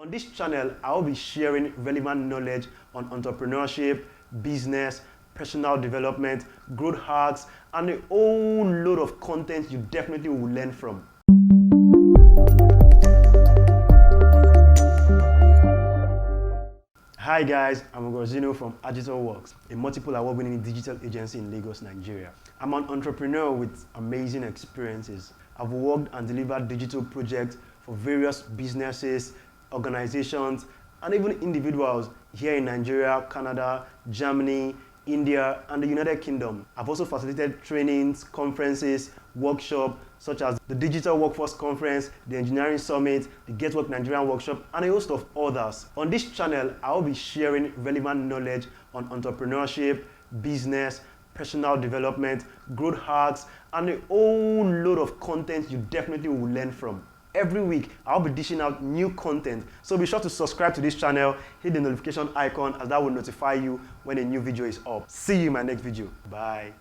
On this channel, I will be sharing relevant knowledge on entrepreneurship, business, personal development, growth hacks, and a whole load of content you definitely will learn from. Hi guys, I'm Oghoghozino from GETWORK, a multiple award-winning digital agency in Lagos, Nigeria. I'm an entrepreneur with amazing experiences. I've worked and delivered digital projects for various businesses, organizations, and even individuals here in Nigeria, Canada, Germany, India, and the United Kingdom. I've also facilitated trainings, conferences, workshops such as the Digital Workforce Conference, the Engineering Summit, the GETWORK Nigeria workshop, and a host of others. On this channel, I will be sharing relevant knowledge on entrepreneurship, business, personal development, growth hacks, and a whole load of content you definitely will learn from. Every week, I'll be dishing out new content, so be sure to subscribe to this channel, hit the notification icon as that will notify you when a new video is up. See you in my next video. Bye.